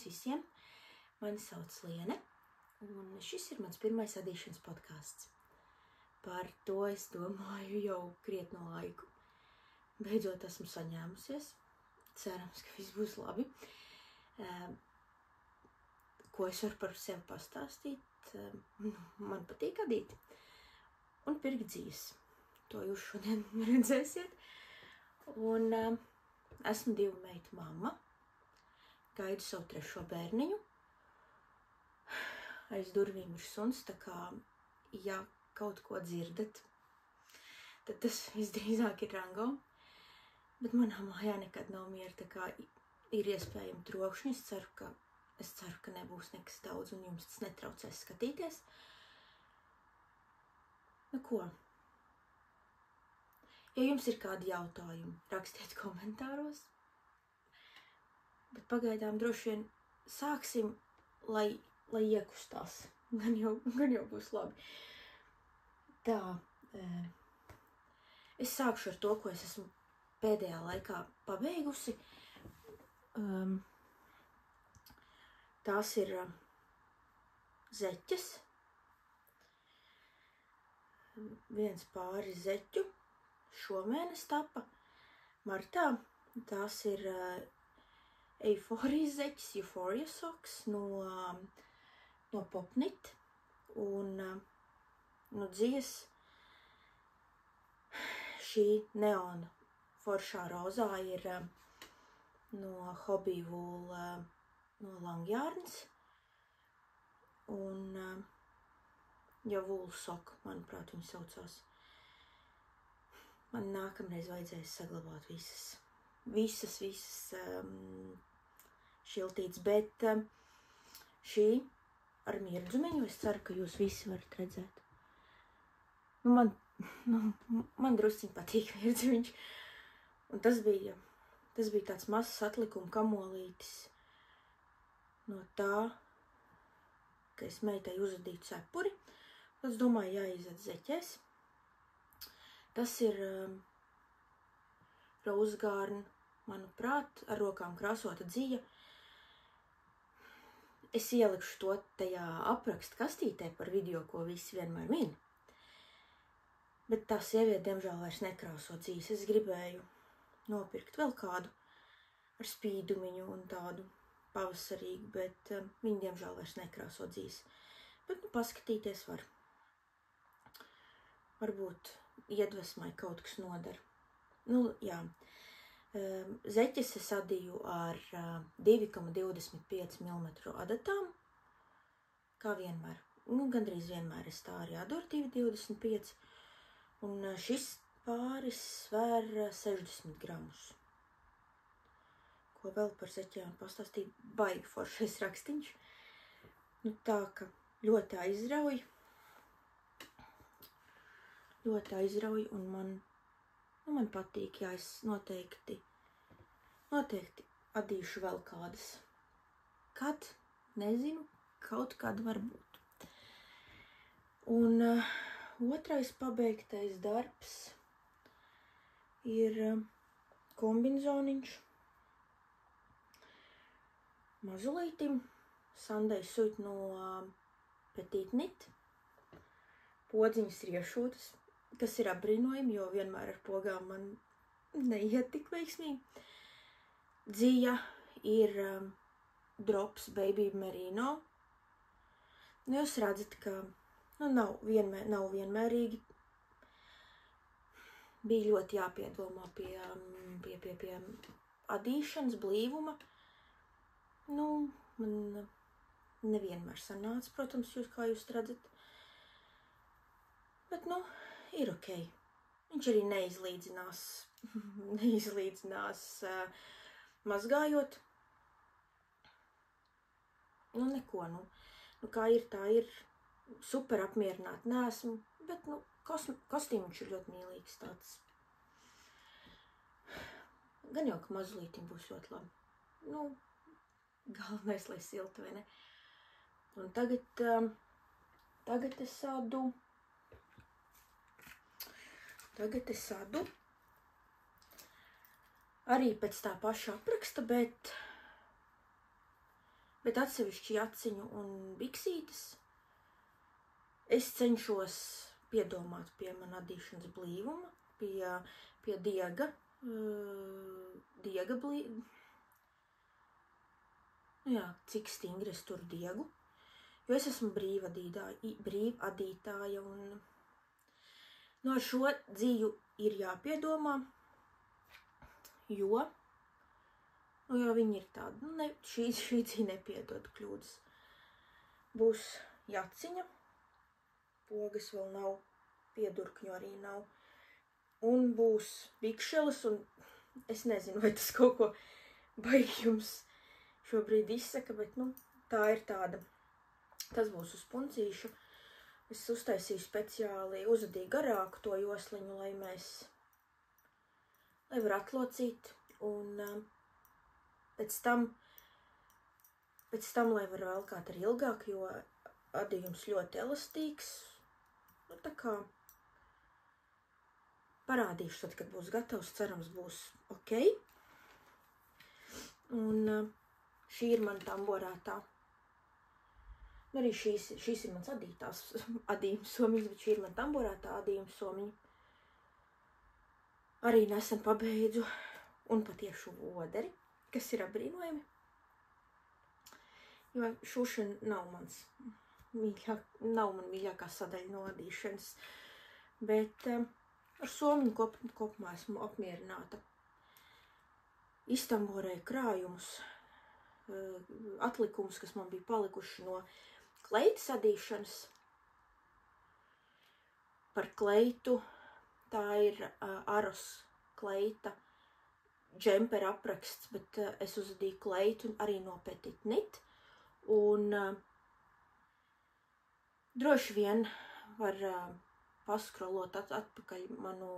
Sveic visiem! Mani sauc Liene, un šis ir mans pirmais adīšanas podcasts. Par to es domāju jau krietnu laiku. Beidzot esmu saņēmusies. Cerams, ka viss būs labi. Ko es varu par sevi pastāstīt? Man patīk adīt un pirkt dzīves. To jūs šodien redzēsiet. Un esmu 2 meitu mamma. Gaidu savu 3. bērniņu. Aiz durvīm ir suns, tā kā, ja kaut ko dzirdat, tad tas visdrīzāk ir Rango. Bet manā mājā nekad nav miera, tā kā ir iespējami trokšņi. Es ceru, ka nebūs nekas daudz un jums tas netraucēs skatīties. Nu ko? Ja jums ir kādi jautājumi, rakstiet komentāros. Bet pagaidām droši vien sāksim, lai iekustās. Gan jau būs labi. Tā, es sākšu ar to, ko es esmu pēdējā laikā pabeigusi. Tās ir zeķes. 1 pāris zeķu šomēnes tapa martā. Tās ir Euphoria zeķes, Euphoria socks no Popnit. Un no dzies šī neona foršā rozā ir no Hobby Wool no Langjārns. Un Wool sock, manuprāt, viņi saucās. Man nākamreiz vajadzēs saglabāt visas šiltītes, bet šī ar mirdzumiņu, es ceru, ka jūs visi varat redzēt. Man drusciņ patīk mirdzumiņš. Un tas bija tāds mazs atlikuma kamolītis no tā, ka es meitai uzadīju cepuri. Es domāju, jāizad zeķēs. Tas ir Rose Garden, manuprāt, ar rokām krāsota dzija. Es ielikšu to tajā aprakstu kastītē par video, ko visi vienmēr min. Bet tā sieviete, diemžēl, vairs nekrāso dzijas. Es gribēju nopirkt vēl kādu ar spīdumiņu un tādu pavasarīgu, bet viņi, diemžēl, vairs nekrāso dzijas. Bet, paskatīties var. Varbūt iedvesmai kaut kas nodara. Jā. Zeķes es adīju ar 2,25 mm adatām, kā vienmēr. Gandrīz vienmēr es tā arī adu ar 2,25. Un šis pāris svēr 60 gramus. Ko vēl par zeķiem pastāstīt? Baigi foršais rakstiņš. Tā, ka ļoti aizrauj. Ļoti aizrauj un man patīk, jā, es noteikti adīšu vēl kādas. Kad? Nezinu, kaut kad varbūt. Un otrais pabeigtais darbs ir kombinzoniņš mazulītim, Sunday suit no Petite Knit. Podziņas riešūtas, kas ir apbrīnojami, jo vienmēr ar pogām man neiet tik veiksmīgi. Dzija ir Drops Baby Merino. Jūs redzat, ka nav vienmērīgi. Bija ļoti jāpiedomā pie adīšanas blīvuma. Man nevienmēr sanāca, protams, kā jūs redzat. Bet, ir ok. Viņš arī neizlīdzinās mazgājot. Neko, kā ir, tā ir. Super apmierināti neesmu, bet, kostīmiņš ir ļoti mīlīgs tāds. Gan jau, ka mazulītim būs ļoti labi. Galvenais, lai silta, vai ne? Un tagad es adu arī pēc tā paša apraksta, bet bet atsevišķi jaciņu un biksītes es cenšos piedomāt pie man adīšanas blīvuma, pie diega blīvuma. Jā, cik stingri es turu diegu, jo es esmu brīvadītāja un no šo dzīju ir jāpiedomā, jo viņi ir tādi, šī dzīve nepiedod kļūdas. Būs jaciņa, pogas vēl nav, piedurkņu arī nav, un būs bikšeles, un es nezinu, vai tas kaut ko baigi jums šobrīd izsaka, bet, tā ir tāda. Tas būs uz puncīšu. Es uztaisīju speciāli, uzadīju garāku to josliņu, lai var atlocīt, un pēc tam, lai var velkāt arī ilgāk, jo adījums ļoti elastīgs. Tā kā parādīšu tad, kad būs gatavs, cerams būs ok. Un šī ir man tamborētā. Arī šīs ir mans adījums somiņas, bet šī ir man tamborētā adījums somiņa. Arī nesen pabeidzu un patiešu oderi, kas ir apbrīnojami. Jo šūšana nav man mīļākā sadaļa no adīšanas, bet ar somiņu kopumā esmu apmierināta. Iztamborēju krājumus, atlikumus, kas man bija palikuši no kleitas adīšanas. Par kleitu, tā ir Aros kleita, džempera apraksts, bet es uzadīju kleitu arī no Petit Knit. Un droši vien var paskrolot atpakaļ manu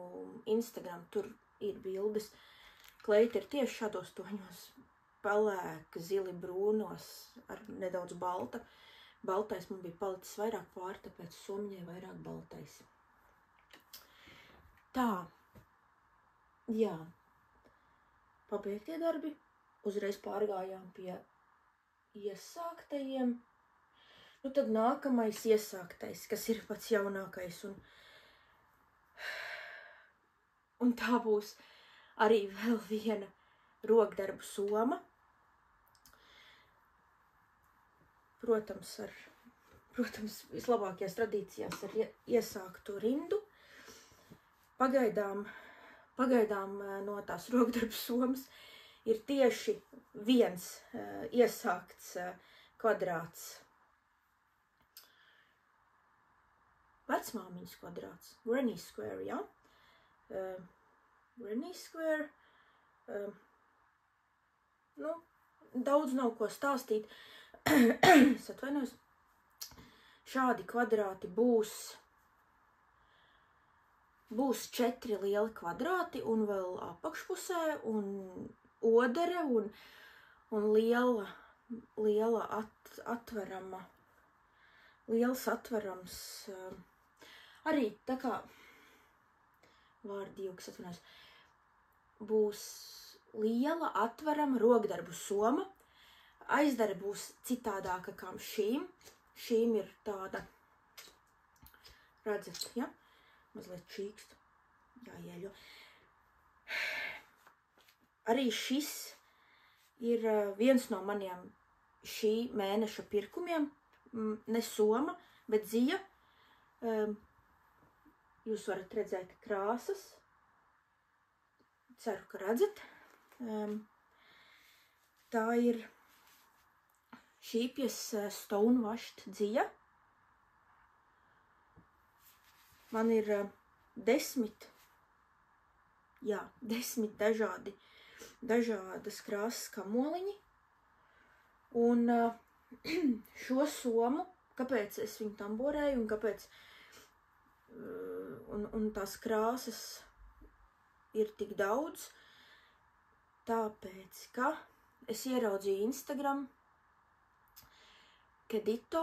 Instagram, tur ir bildes. Kleita ir tieši šādos toņos, pelēka, zili brūnos, ar nedaudz balta. Baltais man bija palicis vairāk pāri, tāpēc somiņai vairāk baltais. Tā, jā, pabeigtie darbi, uzreiz pārgājām pie iesāktajiem. Tad nākamais iesāktais, kas ir pats jaunākais, un tā būs arī vēl viena rokdarbu soma. Protams, vislabākajās tradīcijās ar iesāktu rindu. Pagaidām no tās rokdarbu somas ir tieši viens iesākts kvadrāts. Vecmāmiņas kvadrāts, Granny Square, jā? Granny Square. Daudz nav ko stāstīt. Es atvainojos. Šādi kvadrāti būs 4 lieli kvadrāti un vēl apakšpusē un odere un liels atverams, arī tā kā vārdīgs atvainojos, būs liela atverama rokdarbu soma. Aizdara būs citādāka kā šīm. Šīm ir tāda, redzat, ja? Mazliet čīkst, jāieļo. Arī šis ir viens no maniem šī mēneša pirkumiem. Ne soma, bet dzija. Jūs varat redzēt krāsas. Ceru, ka redzat. Tā ir šīpjas stonewashed dzija. Man ir 10 dažādas krāsas kamoliņi. Un šo somu, kāpēc es viņu tamborēju un kāpēc un tās krāsas ir tik daudz, tāpēc, ka es ieraudzīju Instagram Kedito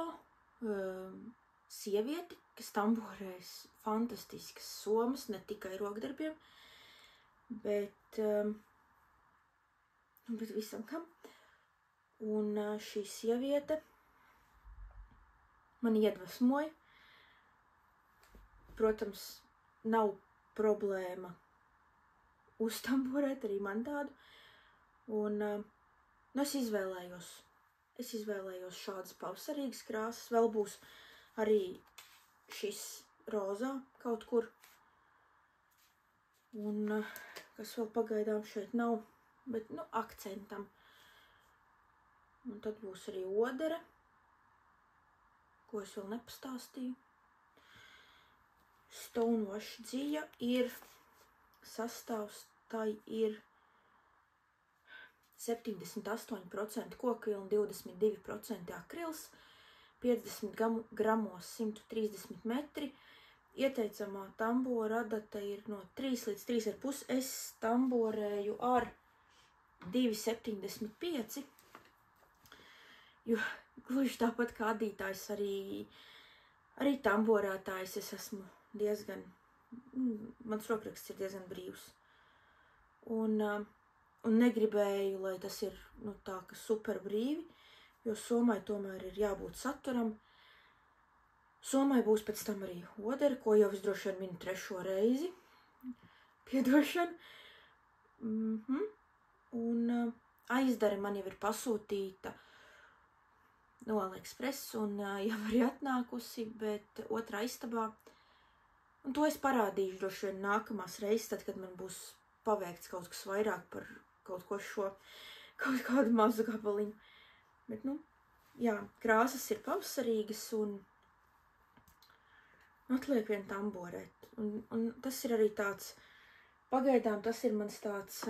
sievieti, kas tamborēs fantastiskas somas, ne tikai rokdarbiem, bet visam kam. Un šī sieviete mani iedvesmoja. Protams, nav problēma uztamborēt, arī man tādu. Un es izvēlējos šādas pavasarīgas krāsas. Vēl būs arī šis rozā kaut kur. Un kas vēl pagaidām šeit nav, bet, akcentam. Un tad būs arī odere, ko es vēl nepastāstīju. Stonewash dzija ir sastāvs, tai ir 78% kokvilna, 22% akrils, 50 gramos 130 metri. Ieteicamā tambora adata ir no 3 līdz 3,5. Es tamborēju ar 2,75. Jo gluži tāpat kā adītājs, arī tamborētājs es esmu diezgan, mans rokraksts ir diezgan brīvs. Un negribēju, lai tas ir, tā, ka super brīvi, jo somai tomēr ir jābūt saturam. Somai būs pēc tam arī odere, ko jau es droši vien minu 3. reizi. Piedošana. Un aizdare man jau ir pasūtīta no AliExpress un jau arī atnākusi, bet otrā istabā. Un to es parādīšu droši vien nākamās reizes, tad, kad man būs paveikts kaut kas vairāk par kaut ko kaut kādu mazu gabaliņu. Bet, jā, krāsas ir pavasarīgas un atliek vien tamborēt. Un tas ir arī tāds, pagaidām tas ir mans tāds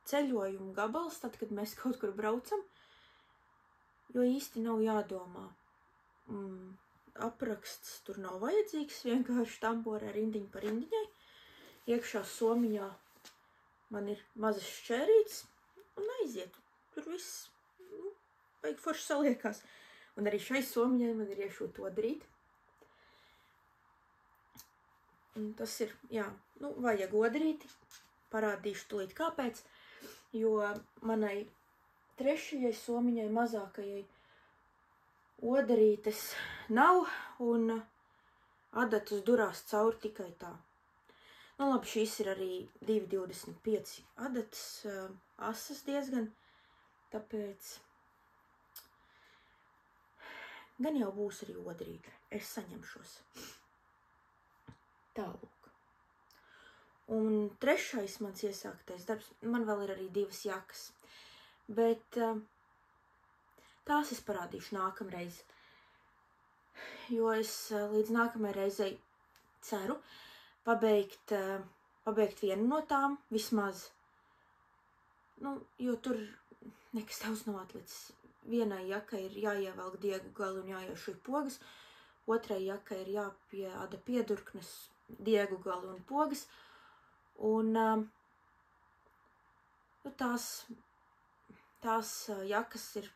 ceļojuma gabals, tad, kad mēs kaut kur braucam, jo īsti nav jādomā. Apraksts tur nav vajadzīgs, vienkārši tamborē rindiņa pa rindiņai. Iekšā somiņā man ir mazas šķērītes un aiziet. Tur viss, vajag forši saliekās. Un arī šai somiņai man ir iešūt odarīt. Un tas ir, jā, vajag odarīti. Parādīšu tūlīt kāpēc, jo manai 3. somiņai mazākajai odarītes nav un adatas durās cauri tikai tā. Labi, šīs ir arī 2,25 adatas, asas diezgan, tāpēc gan jau būs arī odarīte. Es saņemšos. Tālūk. Un 3. mans iesāktais darbs, man vēl ir arī 2 jakas, bet tās es parādīšu nākamreiz, jo es līdz nākamajai reizei ceru pabeigt vienu no tām vismaz, jo tur nekas daudz nav atlicis. Vienai jakai ir jāievelk diegu gali un jāiešuj pogas, otrai jakai ir jāpieda piedurknes, diegu gali un pogas, un tās jakas ir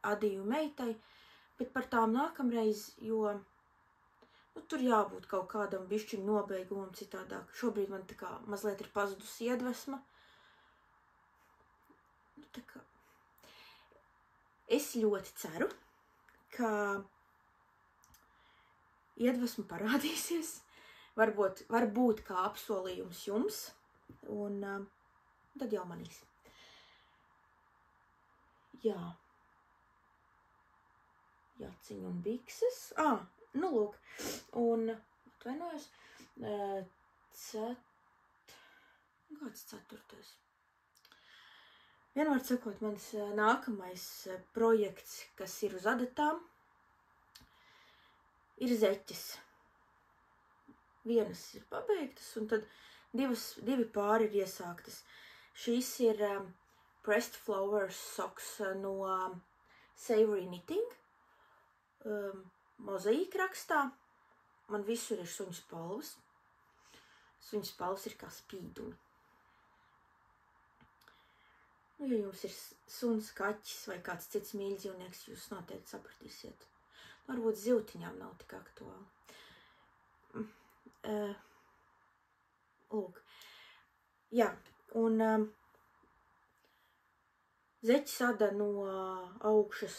adīju meitai, bet par tām nākamreiz, jo tur jābūt kaut kādam bišķiņu nobeigumam citādāk. Šobrīd man tā kā mazliet ir pazudusi iedvesma. Es ļoti ceru, ka iedvesma parādīsies, varbūt kā apsolījums jums, un tad jau manīs. Jā. Jaciņu un bikses. Lūk. Un, atvainojos, kāds 4. Vienmēr sakot, mans nākamais projekts, kas ir uz adatām, ir zeķes. Vienas ir pabeigtas, un tad 2 pāri ir iesāktas. Šīs ir Pressed Flowers socks no Savory Knitting, mozaīka rakstā. Man visur ir suņu spalvas. Suņu spalvas ir kā spīdumi. Ja jums ir suns, kaķis vai kāds cits mīļdzīvnieks, jūs noteikti sapratīsiet. Varbūt zivtiņām nav tik aktuāli. Lūk. Jā, un zeķi sada no augšas,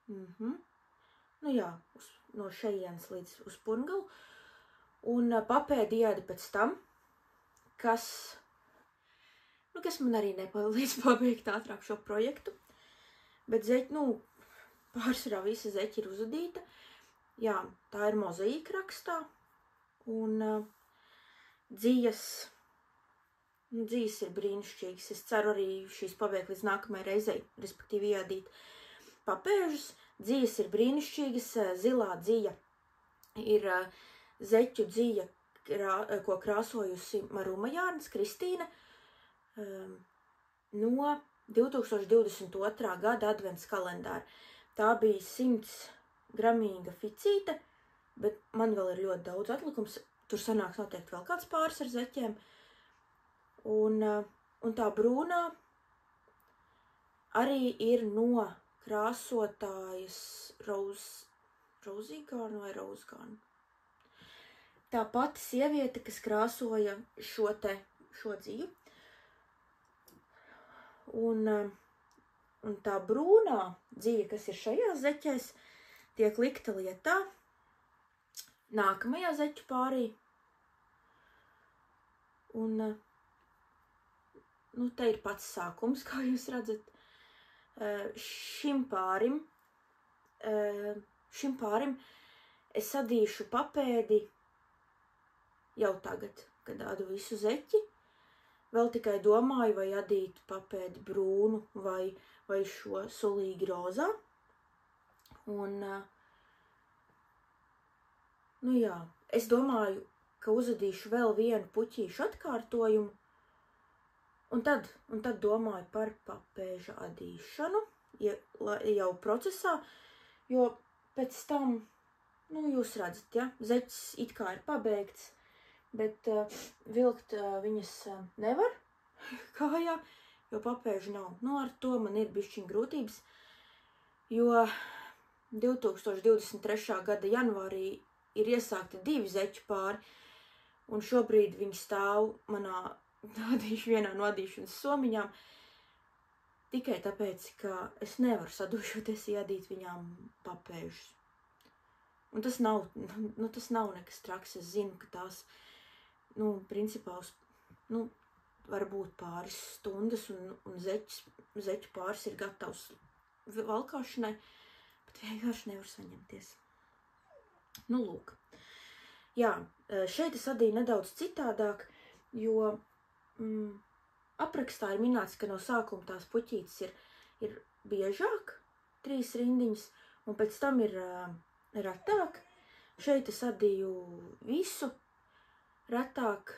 nu jā, no šejienes līdz uz purngalu, un papēdi ieda pēc tam, kas man arī nepalīdz pabeigt ātrāk šo projektu, bet zeķi, pārsvarā visa zeķi ir uzadīta, jā, tā ir mozaīka rakstā, un dzijas ir brīnišķīgas. Es ceru arī šīs pabeigt līdz nākamajai reizei, respektīvi iedīt papēžus. Dzijas ir brīnišķīgas, zilā dzija ir zeķu dzija, ko krāsojusi Maruma Jārns Kristīne no 2022. Gada advents kalendāra. Tā bija 100 gramīga ficīte, bet man vēl ir ļoti daudz atlikums. Tur sanāks noteikti vēl kāds pāris ar zeķiem. Un tā brūnā arī ir no krāsotājas Rozīgāna vai Rozgāna. Tā pati sieviete, kas krāsoja šo dziju. Un tā brūnā dzija, kas ir šajās zeķēs, tiek likta lietā nākamajā zeķu pārī. Un te ir pats sākums, kā jūs redzat. Šim pārim es adīšu papēdi jau tagad, kad ādu visu zeķi. Vēl tikai domāju, vai adīt papēdi brūnu vai šo sulīgi rozā. Un, jā, es domāju, ka uzadīšu vēl vienu puķīšu atkārtojumu, un tad domāju par papēža adīšanu jau procesā, jo pēc tam, jūs redzat, ja, zeķis it kā ir pabeigts, bet vilkt viņas nevar kājā, jo papēža nav. Ar to man ir bišķiņ grūtības, jo 2023. Gada janvārī ir iesākti 2 zeķu pāri, un šobrīd viņi stāv manā vienā no adīšanas somiņām, tikai tāpēc, ka es nevaru sadūšoties iedīt viņām papēžus. Un tas nav nekas traks, es zinu, ka tās, principā, varbūt pāris stundas, un zeķu pāris ir gatavs valkāšanai, bet vienkārši nevar saņemties. Lūk. Jā, šeit es adīju nedaudz citādāk, jo aprakstā ir minēts, ka no sākuma tās puķītes ir biežāk, 3 rindiņas, un pēc tam ir retāk. Šeit es adīju visu retāk.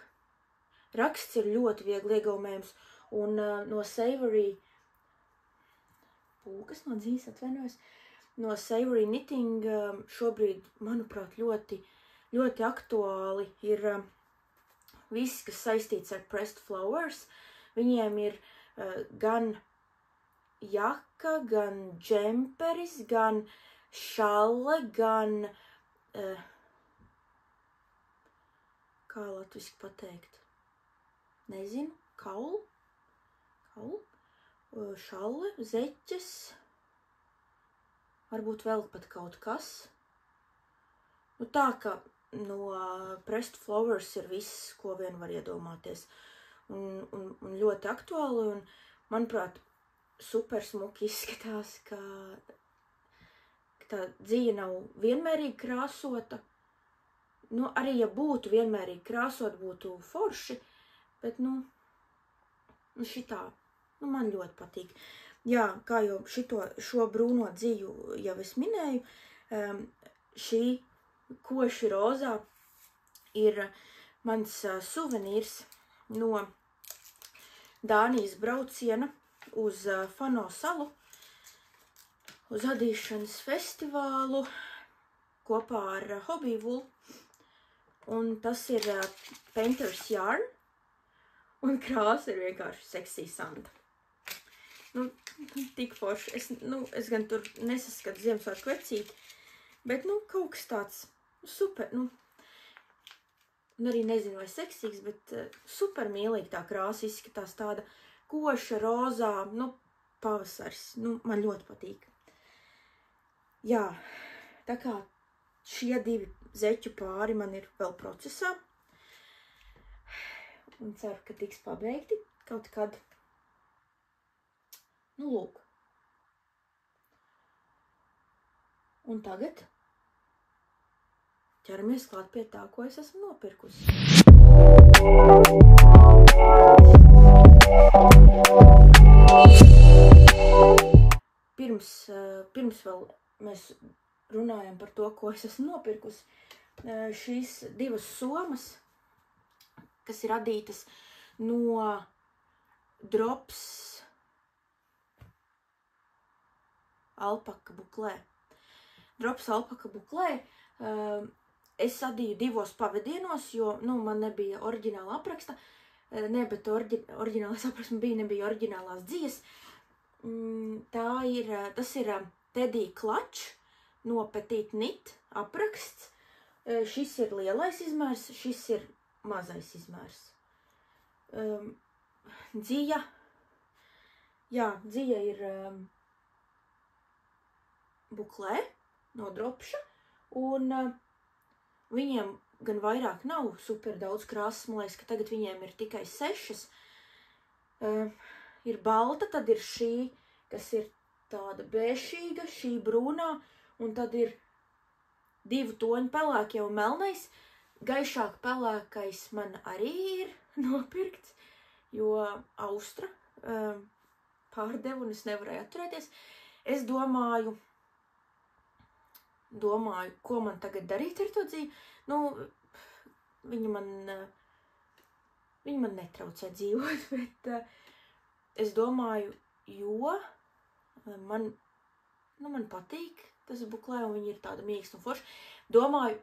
Raksts ir ļoti viegli iegaumējams, un no Savory, pūkas no dzīs atvainojas, no Savory Knitting šobrīd, manuprāt, ļoti, ļoti aktuāli ir viss, kas saistīts ar Pressed Flowers. Viņiem ir gan jaka, gan džemperis, gan šalle, gan, kā latviski pateikt, nezinu, kaulu, šalle, zeķes, varbūt vēl pat kaut kas. Tā, ka no Pressed Flowers ir viss, ko vien var iedomāties. Un ļoti aktuāli, un, manuprāt, super smuki izskatās, ka tā dzija nav vienmērīgi krāsota. Arī, ja būtu vienmērīgi krāsot, būtu forši, bet, šitā, man ļoti patīk. Jā, kā jau šo brūno dziju jau es minēju, šī koši rozā ir mans suvenīrs no Dānijas brauciena uz Fano salu, uz adīšanas festivālu kopā ar Hobbywool, un tas ir Painter's Yarn, un krāsa ir vienkārši seksija sanda. Tik forši. Es gan tur nesaskatu Ziemassvētku vecīti, bet, kaut kas tāds super, arī nezinu, vai seksīgs, bet super mīlīgi tā krāsa izskatās tāda koša, rozā, nu, pavasaris, nu, man ļoti patīk. Jā, tā kā šie 2 zeķu pāri man ir vēl procesā, un ceru, ka tiks pabeigti kaut kad. Nu, lūk. Un tagad ķeramies klāt pie tā, ko es esmu nopirkusi. Pirms vēl mēs runājam par to, ko es esmu nopirkusi. Šīs 2 somas, kas ir radītas no Drops alpaka buklē. Drops alpaka buklē es adīju 2 pavadienos, jo, nu, man nebija oriģināla apraksta, bet oriģinālais apraksts man nebija oriģinālās dzijas. Tas ir Teddy Clutch no Petite Knit apraksts. Šis ir lielais izmērs, šis ir mazais izmērs. Dzija ir buklē no Dropša, un viņiem gan vairāk nav super daudz krāsas, man liekas, ka tagad viņiem ir tikai 6. Ir balta, tad ir šī, kas ir tāda bēšīga, šī brūnā, un tad ir 2 toņi pelēkie un melnais. Gaišāk pelēkais man arī ir nopirkts, jo Austra pārdeva un es nevarēju atturēties. Es domāju, ko man tagad darīt ar to dzīvi. Nu, viņa man netraucē dzīvot, bet es domāju, jo man patīk tas buklē, un viņi ir tāda mīksta un forša. Domāju,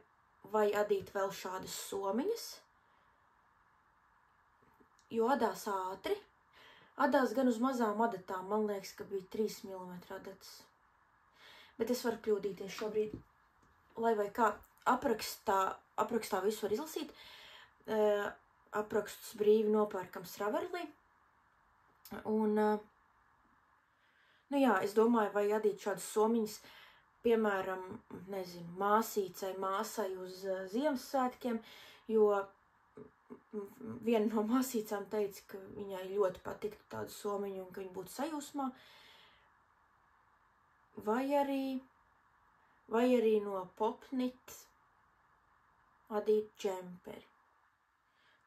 vai adīt vēl šādas somiņas, jo adās ātri. Adās gan uz mazām adatām, man liekas, ka bija 3 mm adats. Bet es varu kļūdīties šobrīd, lai vai kā aprakstā visu var izlasīt. Aprakstus brīvi nopērkams Ravelī. Un, nu jā, es domāju, vai adīt šādas somiņas, piemēram, nezinu, māsīcei, māsai uz Ziemassvētkiem, jo viena no māsīcām teica, ka viņai ļoti patiktu tādu somiņu un ka viņa būtu sajūsmā. Vai arī no Popnit adīt džemperi.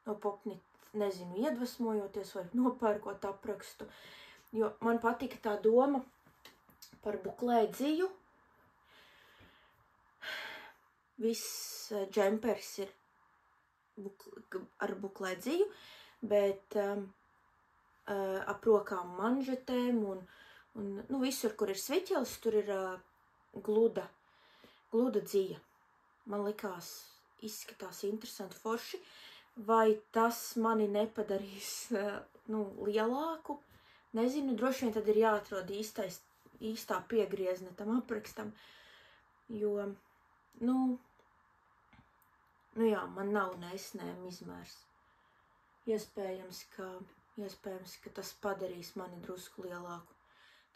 No Popnit, nezinu, iedvesmojoties vai nopērkot aprakstu, jo man patika tā doma par buklē dziju. Viss džemperis ir ar buklē dziju, bet ap rokām manžetēm un nu, visur, kur ir sviķelis, tur ir gluda dzija. Man likās, izskatās interesanti forši. Vai tas mani nepadarīs lielāku? Nezinu, droši vien tad ir jāatrod īstā piegriezne tam aprakstam, jo, nu jā, man nav nesnēm izmērs. Iespējams, ka tas padarīs mani drusku lielāku.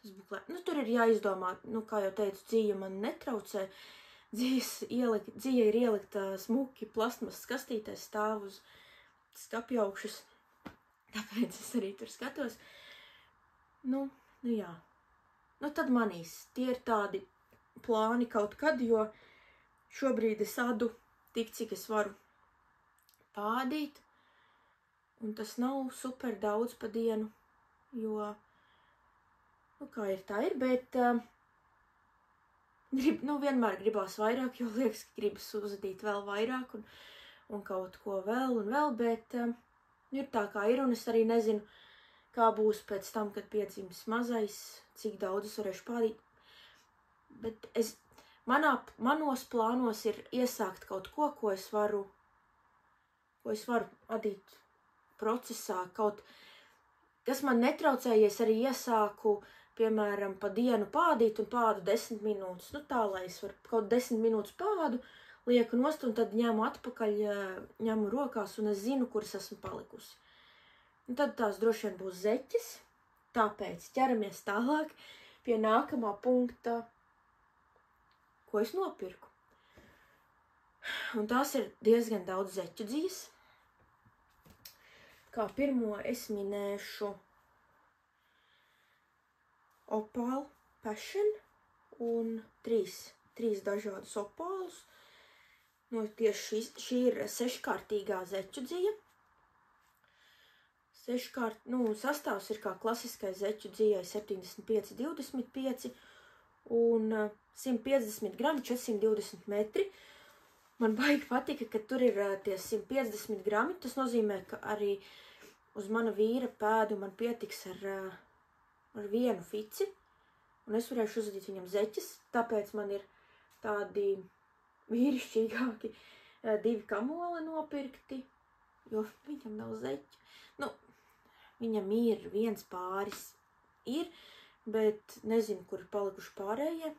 Nu, tur ir jāizdomā, kā jau teicu, dzija man netraucē. Dzija ir ielikta smuki plasmasas kastītē, stāv uz skapja augšas, tāpēc es arī tur skatos. Nu jā. Nu, tad manīs. Tie ir tādi plāni kaut kad, jo šobrīd es adu tik, cik es varu pādīt, un tas nav super daudz pa dienu, jo, kā ir, tā ir, bet vienmēr gribās vairāk, jo liekas, ka gribas uzadīt vēl vairāk un kaut ko vēl un vēl, bet ir tā kā ir, un es arī nezinu, kā būs pēc tam, kad piedzims mazais, cik daudz es varēšu pādīt, bet manos plānos ir iesākt kaut ko, ko es varu adīt procesā, kas man netraucē, ja es arī iesāku, piemēram, pa dienu pādīt un pādu 10 minūtes. Nu tā, lai es varu kaut 10 minūtes pādu, lieku nost un tad ņemu atpakaļ, ņemu rokās un es zinu, kur es esmu palikusi. Un tad tās droši vien būs zeķes, tāpēc ķeramies tālāk pie nākamā punkta, ko es nopirku. Un tās ir diezgan daudz zeķu dzijas. Kā pirmo es minēšu Opal Passion un trīs dažādus opālus. Tieši šī ir seškārtīgā zeķu dzija. Sastāvs ir kā klasiskai zeķu dzijai 75-25 un 150 grami, 420 metri. Man baigi patika, ka tur ir tie 150 grami. Tas nozīmē, ka arī uz mana vīra pēdu man pietiks ar vienu fici. Un es varēšu uzadīt viņam zeķes, tāpēc man ir tādi vīrišķīgāki 2 kamoli nopirkti, jo viņam nav zeķi. Viņam ir viens pāris, bet nezinu, kur ir palikuši pārējie.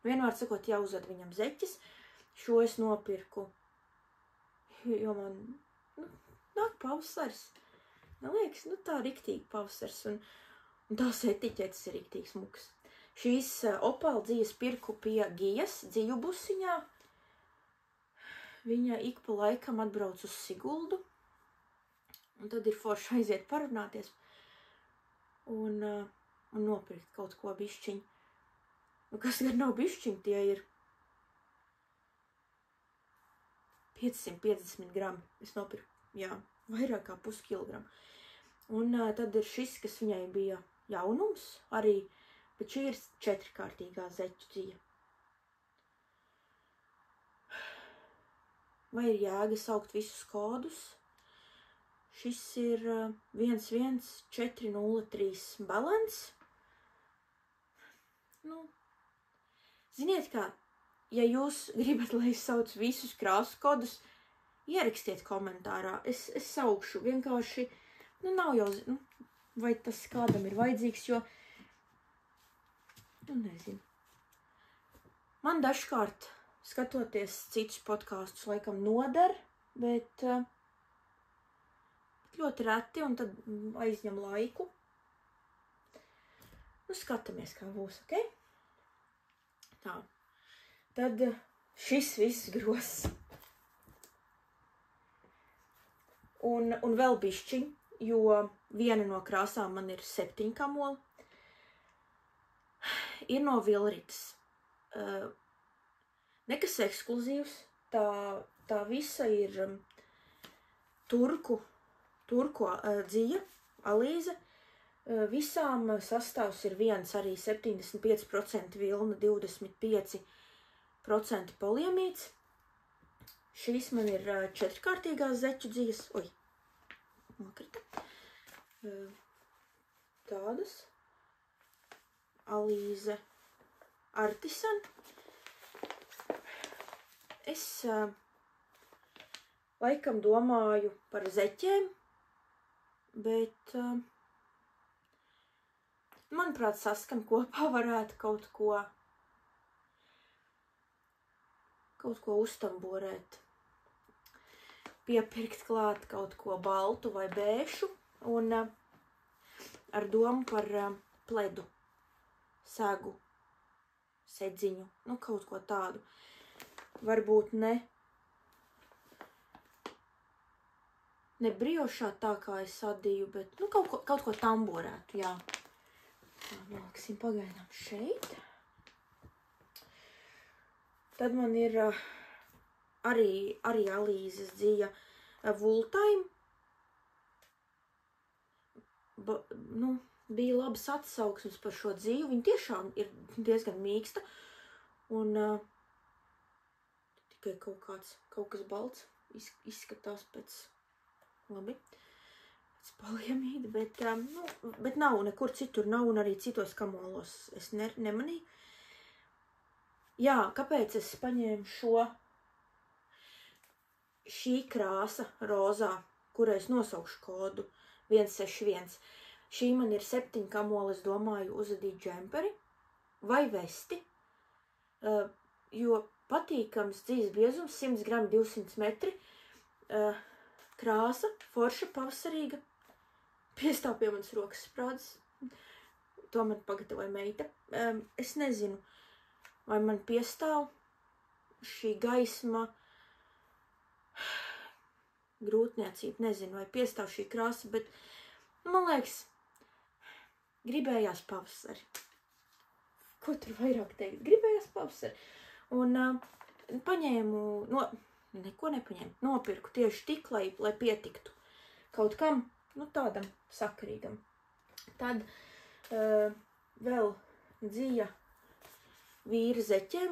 Vienmēr sakot, jāuzved viņam zeķes. Šo es nopirku, jo man nāk pavasars. Man liekas, tā riktīgi pavasars, un tās etiķetes ir riktīgi smukas. Šīs opāla dzijas pirku pie Gijas dziju busiņā. Viņa ik pa laikam atbrauc uz Siguldu. Un tad ir forši aiziet parunāties un nopirkt kaut ko bišķiņ. Kas gar nav bišķiņ, tie ir 550 grami. Es nopirku, vairāk kā puskilogramu. Un tad ir šis, kas viņai bija jaunums arī, bet šī ir 4kārtīgā zeķu dzija. Vai ir jēga saukt visus kodus? Šis ir 11403 balance. Ziniet kā, ja jūs gribat, lai es sauc visus krāsu kodus, ierakstiet komentārā. Es saukšu vienkārši, nav jau, vai tas kādam ir vajadzīgs, jo, nezinu. Man dažkārt, skatoties citus podkastus, laikam noder, bet ļoti reti, un tad aizņem laiku. Skatāmies, kā būs, ok? Tā. Tad šis viss gross. Un vēl bišķiņ, jo viena no krāsām man ir 7 kamoli. Ir no Vilritas. Nekas ekskluzīvs. Tā visa ir turku dzija, alīze. Visām sastāvs ir viens, arī 75% vilna, 25% poliamīds. Šīs man ir 4kārtīgās zeķu dzijas. Nokrita. Tādas. Alīze Artisan. Es laikam domāju par zeķēm, bet manuprāt, saskan kopā varētu kaut ko uztamborēt. Piepirkt klāt kaut ko baltu vai bēšu un ar domu par pledu, segu, sedziņu, kaut ko tādu. Varbūt ne briošā tā, kā es adīju, bet kaut ko tamborētu, jā. Noliksim pagaidām šeit. Tad man ir arī alīzes dzija Vultime. Bija labas atsauksmes par šo dziju. Viņa tiešām ir diezgan mīksta. Un tikai kaut kas balts izskatās pēc labi. Poliamīda, bet nav, nekur citur nav, un arī citos kamolos es nemanīju. Jā, kāpēc es paņēmu šī krāsa rozā, kurai es nosaukšu kodu 161. Šī man ir 7 kamoli, es domāju, uzadīt džemperi vai vesti, jo patīkams dzijas biezums, 100 grami, 200 metri, krāsa, forša, pavasarīga. piestāv pie manas rokas sprādzes. To man pagatavoja meita. Es nezinu, vai man piestāv šī gaisma, grūtniecība, nezinu, vai piestāv šī krāsa, bet man liekas, gribējās pavasari. Ko tur vairāk teikt? Gribējās pavasari. Un paņēmu, neko nepaņēmu, nopirku tieši tik, lai pietiktu kaut kam, tādam sakarīgam. Tad vēl dzija vīra zeķiem.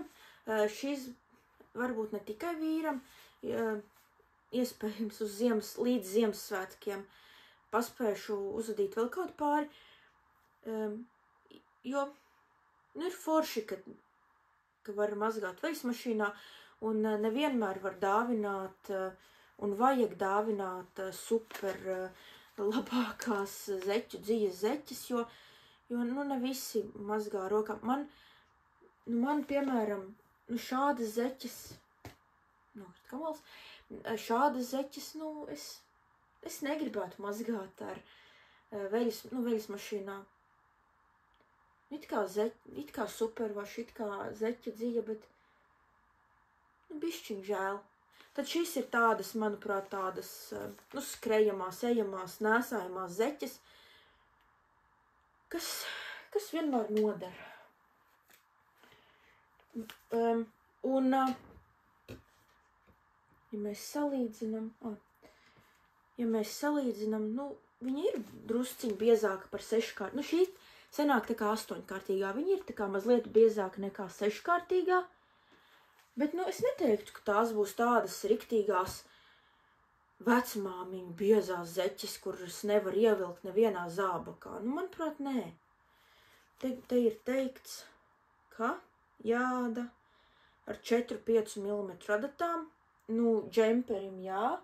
Šis varbūt ne tikai vīram, iespējams līdz Ziemassvētkiem paspēšu uzvadīt vēl kaut pāri, jo ir forši, ka var mazgāt veļasmašīnā, un nevienmēr var dāvināt un vajag dāvināt super labākās dzijas zeķes, jo ne visi mazgā rokām. Man piemēram, šādas zeķes, es negribētu mazgāt ar veļasmašīnā. It kā supervaši, it kā zeķa dzija, bet bišķiņ žēl. Tad šīs ir tādas, manuprāt, tādas skrejamās, ejamās, nēsājamās zeķes, kas vienmēr noder. Ja mēs salīdzinam, viņi ir drusciņi biezāka par 6-kārtīgā. Šī senāk tā kā 8-kārtīgā. Viņi ir tā kā mazliet biezāka nekā 6-kārtīgā. Bet, es neteiktu, ka tās būs tādas riktīgās vecmāmiņu biezās zeķes, kuras nevar ievilkt nevienā zābakā. Manuprāt, nē. Te ir teikts, ka jāda ar 4-5 mm adatām. Džemperim jā.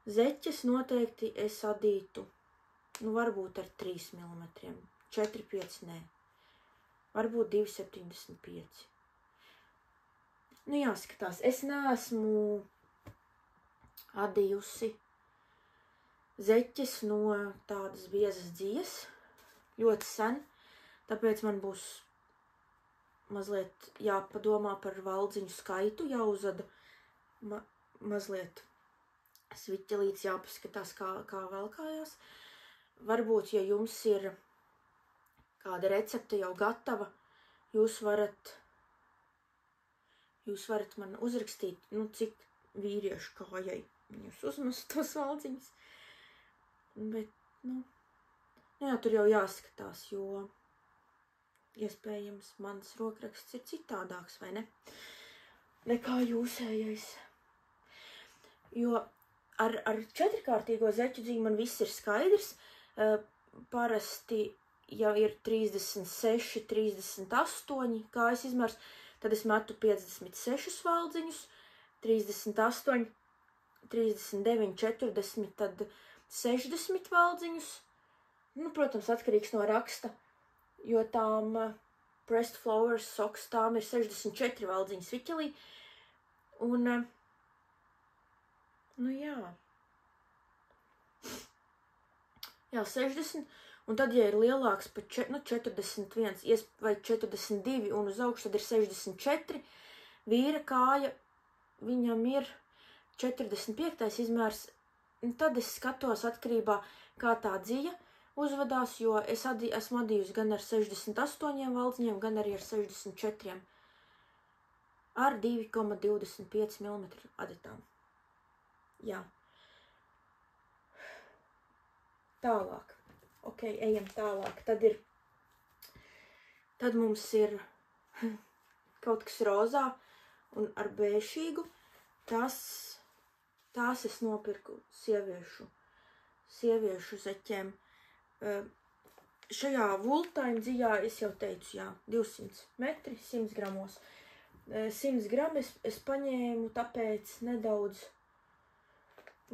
Zeķes noteikti es adītu, varbūt ar 3 mm. 4-5 nē. Varbūt 2,75. Jāskatās. Es neesmu adījusi zeķes no tādas biezas dzijas ļoti sen, tāpēc man būs mazliet jāpadomā par valdziņu skaitu, jāuzada mazliet sviķelīts, jāpaskatās, kā velkājās. Varbūt, ja jums ir kāda recepte jau gatava, jūs varat man uzrakstīt, cik vīriešu kājai jūs uzmest tos valdziņus. Bet, tur jau jāskatās, jo iespējams mans rokraksts ir citādāks, vai ne? Nekā jūsējais. Jo ar 4-kārtīgo zeķu dzīvi man viss ir skaidrs. Parasti, ja ir 36, 38 kājas izmērs, tad es metu 56 valdziņus, 38, 39, 40, tad 60 valdziņus. Protams, atkarīgs no raksta, jo tām Pressed Flowers socks, tām ir 64 valdziņu sviķelī. Un, jā, 60, un tad, ja ir lielāks par 41 vai 42 un uz augšu, tad ir 64. Vīra kāja, viņam ir 45. izmērs, un tad es skatos atkarībā, kā tā dzija uzvedās, jo es esmu adījusi gan ar 68 valdziņiem, gan arī ar 64. Ar 2,25 mm adatām. Jā. Tālāk. Ok, ejam tālāk. Tad mums ir kaut kas rozā un ar bēšīgu. Tās es nopirku sieviešu zeķiem. Šajā vultaim dzijā es jau teicu, jā, 200 metri, 100 gramos. 100 grami es paņēmu, tāpēc nedaudz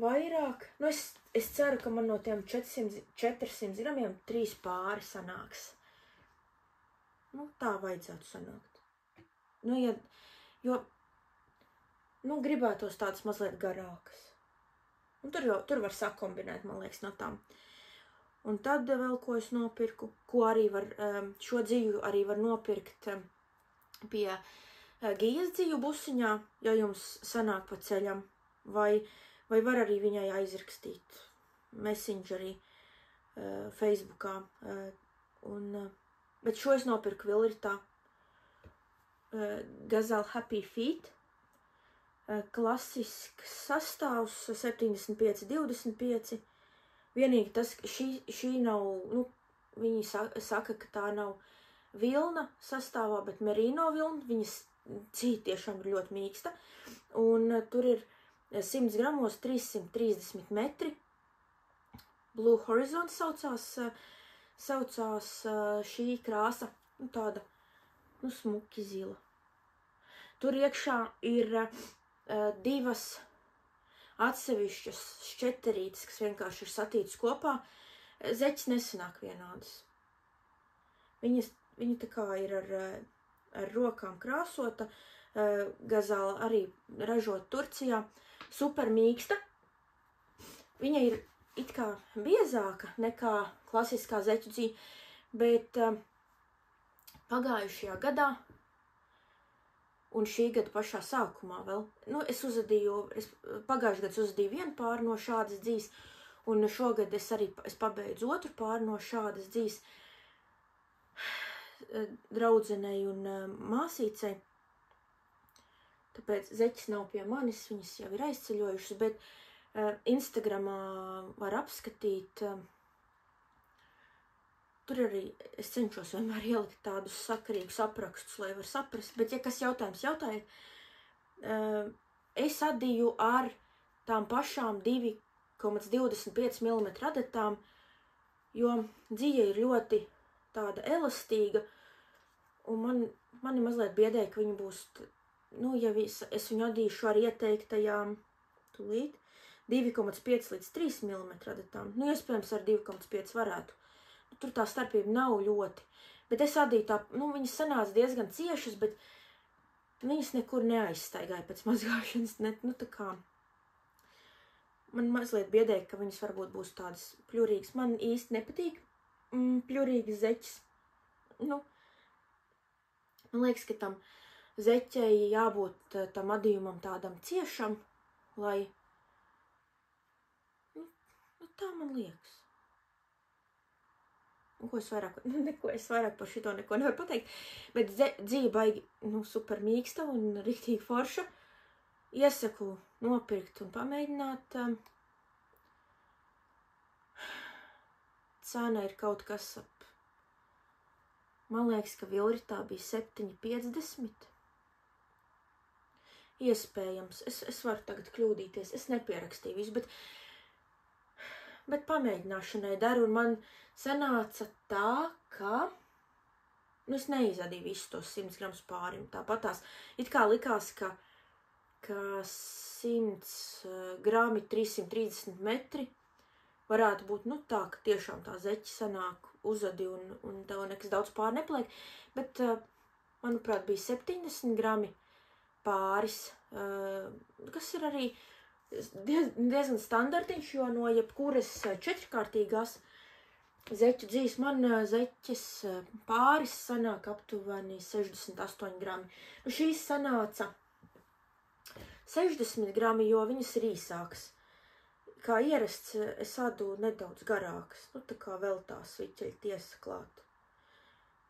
vairāk. Es ceru, ka man no tiem 400 gramiem 3 pāri sanāks. Tā vajadzētu sanākt. Gribētos tādas mazliet garākas. Un tur var sakombinēt, man liekas, no tām. Un tad vēl ko es nopirku, ko arī var, šo dzīvu arī var nopirkt pie Gijas dzīvu busiņā, ja jums sanāk pa ceļam, vai var arī viņai aizrakstīt Messengerī, Facebookā. Bet šo es nopirku Vilritā. Gazelle Happy Feet. Klasisks sastāvs 75-25. Vienīgi tas, šī nav, nu, viņi saka, ka tā nav vilna sastāvā, bet merino vilna, viņas cīt tiešām ir ļoti mīksta. Un tur ir 100 gramos 330 metri. Blue Horizon saucās šī krāsa, nu, tāda, nu, smuki zila. Tur iekšā ir divas atsevišķas šķeterītes, kas vienkārši ir satītas kopā. Zeķis nesanāk vienādas. Viņa tā kā ir ar rokām krāsota. Gazelle arī ražot Turcijā. Super mīksta. Viņa ir it kā biezāka nekā klasiskā zeķu dzīve, bet pagājušajā gadā un šī gada pašā sākumā vēl, nu, es pagājušajā gadā uzadīju vienu pāri no šādas dzīves, un šogad es pabeidzu otru pāri no šādas dzīves draudzenei un māsīcei. Tāpēc zeķis nav pie manis, viņas jau ir aizceļojušas, bet Instagramā var apskatīt. Tur arī es cenšos vienmēr ielikt tādus sakarīgus aprakstus, lai var saprast, bet ja kas jautājiet, es adīju ar tām pašām 2,25 mm adatām, jo dzīve ir ļoti tāda elastīga, un mani mazliet biedēja, ka viņa būs, nu, ja es viņu adīšu ar ieteiktajām tūlīt 2,5 līdz 3 mm adatām, nu, iespējams ar 2,5 varētu. Tur tā starpība nav ļoti, bet es adīju tā, nu, viņas sanāca diezgan ciešas, bet viņas nekur neaizstaigāja pēc mazgāšanas, nu, tā kā, man mazliet biedēja, ka viņas varbūt būs tādas pļurīgas, man īsti nepatīk pļurīgas zeķis, nu, man liekas, ka tam zeķei jābūt tam adījumam tādam ciešam, lai, nu, tā man liekas. Neko es vairāk par šito neko nevaru pateikt, bet dzīve baigi, nu, super mīksta un riktīgi forša. Iesaku nopirkt un pamēģināt. Cena ir kaut kas ap, man liekas, ka Vilritā bija 7,50. Iespējams, es varu tagad kļūdīties, es nepierakstīju visu, bet pamēģināšanai daru, un man sanāca tā, ka, nu, es neizadīju visus tos 100 gramus pārim, tāpat tās, it kā likās, ka 100 grami 330 metri varētu būt, nu, tā, ka tiešām tā zeķi sanāk uzadi un tev nekas daudz pāri nepaliek, bet, manuprāt, bija 70 grami pāris, kas ir arī diezgan standartiņš, jo no jebkuras četrkārtīgās zeķu dzīves man zeķes pāris sanāk aptuveni 68 grami. Nu, šīs sanāca 60 grami, jo viņas ir īsākas. Kā ierasts, es adu nedaudz garākas, nu, tā kā vēl tā sviķeļa tiesa klāt.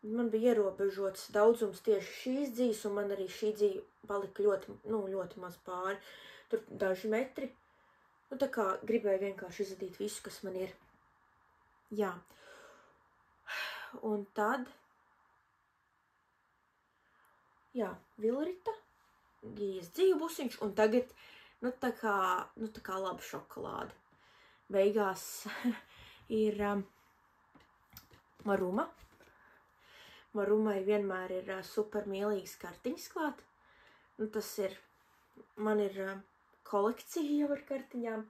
Man bija ierobežots daudzums tieši šīs dzīves, un man arī šī dzīve palika ļoti maz pāri. Tur daži metri. Nu, tā kā gribēju vienkārši izadīt visu, kas man ir. Jā. Un tad, jā, Vilrita, Gijas dzīvu busiņš, un tagad, nu, tā kā laba šokolāde. Beigās ir Maruma. Marumai vienmēr ir super mielīgas kartiņas klāt. Nu, tas ir, man ir kolekcija jau ar kartiņām.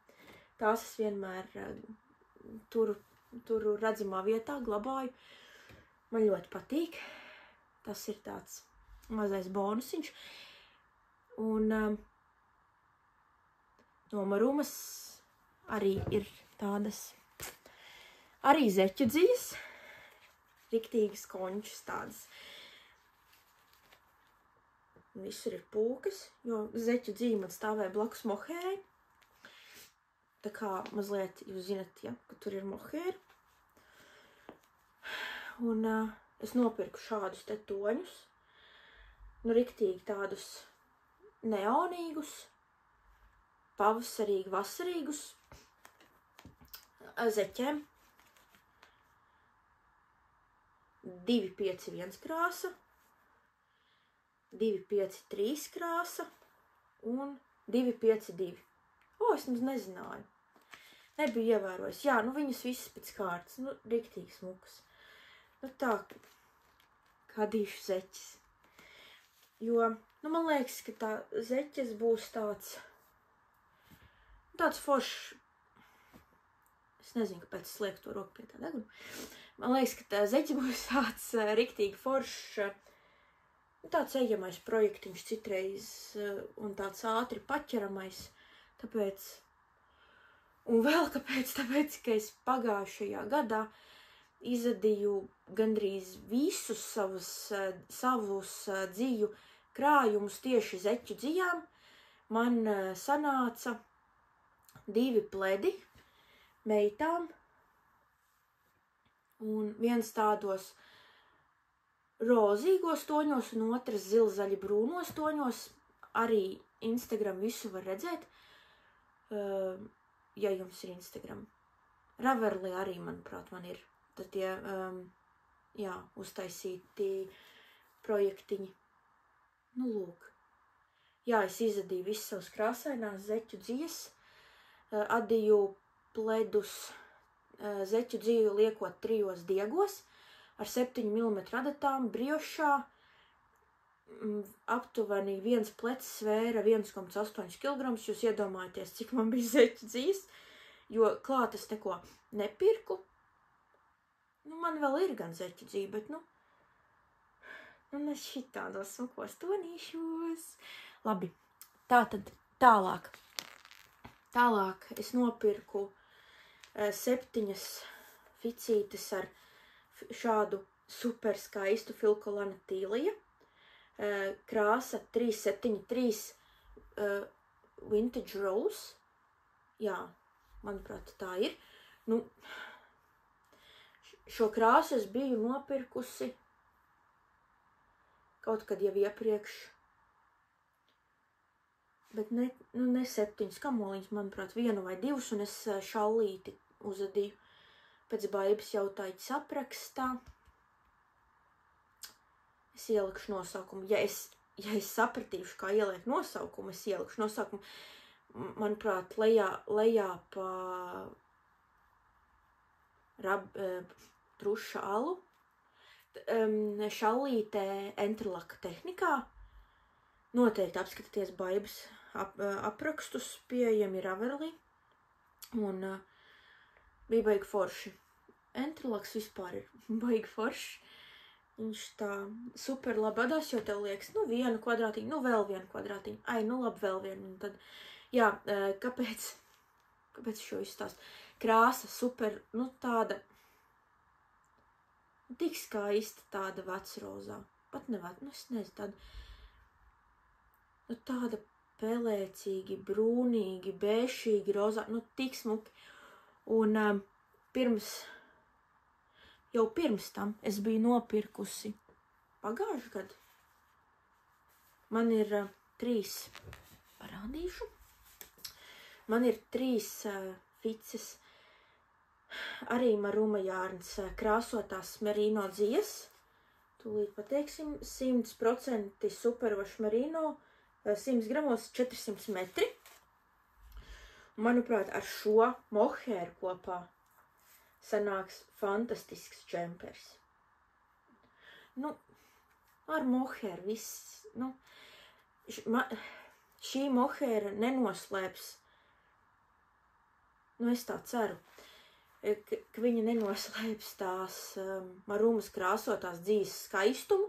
Tās es vienmēr turu redzamā vietā glabāju. Man ļoti patīk. Tas ir tāds mazais bonusiņš. Un no Marumas arī ir tādas Arī zeķu dzijas, riktīgas končas tādas. Visur ir pūkas, jo zeķu dzīve man stāvēja blakus mohērai. Tā kā mazliet, jūs zinat, ja, ka tur ir mohēri. Un es nopirku šādus te toņus. Nu, riktīgi tādus neonīgus, pavasarīgi, vasarīgus zeķiem. 251 krāsa, 253 krāsa un 252. Es nezināju. Nebiju ievērojis. Jā, nu viņas visas pēc kārtas. Nu, riktīgi smukas. Nu tā, kā dīšu zeķis. Jo, nu man liekas, ka tā zeķis būs tāds foršs. Es nezinu, kāpēc es lieku to roku pie tā deguna. Man liekas, ka tā zeķis būs tāds riktīgi foršs, tāds ejamais projektiņš citreiz un tāds ātri paķeramais. Tāpēc, un vēl kāpēc, tāpēc, ka es pagājušajā gadā izadīju gandrīz visus savus dziju krājumus tieši zeķu dzijām. Man sanāca 2 pledi meitām un viens tādos rozīgos toņos un otrs zilzaļi brūnos toņos. Arī Instagram visu var redzēt, ja jums ir Instagram. Ravelī arī, manuprāt, man ir tie, uztaisīti projektiņi. Nu, lūk. Jā, es izadīju visas savas krāsainās zeķu dzijas, adīju pledus zeķu dziju liekot 3 diegos ar 7 mm adatām briošā. Aptuveni viens plecs svēra 1,8 kg. Jūs iedomājaties, cik man bija zeķu dzijas, jo klāt es neko nepirku. Nu, man vēl ir gan zeķu dzīve, bet, es šitādos smukos tonīšos. Labi, tātad tālāk. Tālāk es nopirku 7 ficītes ar šādu super skaistu Filkolana tīlija. Krāsa 373 Vintage Rose. Jā, manuprāt, tā ir. Nu, šo krāsu es biju nopirkusi kaut kad jau iepriekš. Bet ne 7 kamoliņas, manuprāt, 1 vai 2, un es šallīti uzadīju pēc baibas jautājas aprakstā. Es ielikšu nosaukumu. Ja es sapratīšu, kā ieliek nosaukumu, es ielikšu nosaukumu, manuprāt, lejā pa truša alu, šallītē enterlaka tehnikā. Noteikti apskatieties baibas aprakstus, pieejami Ravelī. Un bija baigi forši. Enterlaks vispār ir baigi forši. Viņš tā super labi adās, jo tev liekas, 1 kvadrātiņu, vēl 1 kvadrātiņu. Labi, vēl 1. Un tad, jā, kāpēc šo izstāstu? Krāsa super, tāda, tik skaista tāda vecrozā. Pat ne es nezinu, tāda pelēcīgi, brūnīgi, bēšīgi rozā, tik smuki. Un jau pirms tam es biju nopirkusi pagājušu gadu. Man ir 3, parādīšu. Man ir 3 fices, arī Maruma Jārns krāsotās merino dzijas. Tūlīt pateiksim, 100% superwash merino, 100 gramos 400 metri. Manuprāt, ar šo mohēru kopā sanāks fantastisks džempers. Ar mohēru viss, šī mohēra nenoslēps, es tā ceru, ka viņa nenoslēps tās Marumas krāsotās dzijas skaistumu,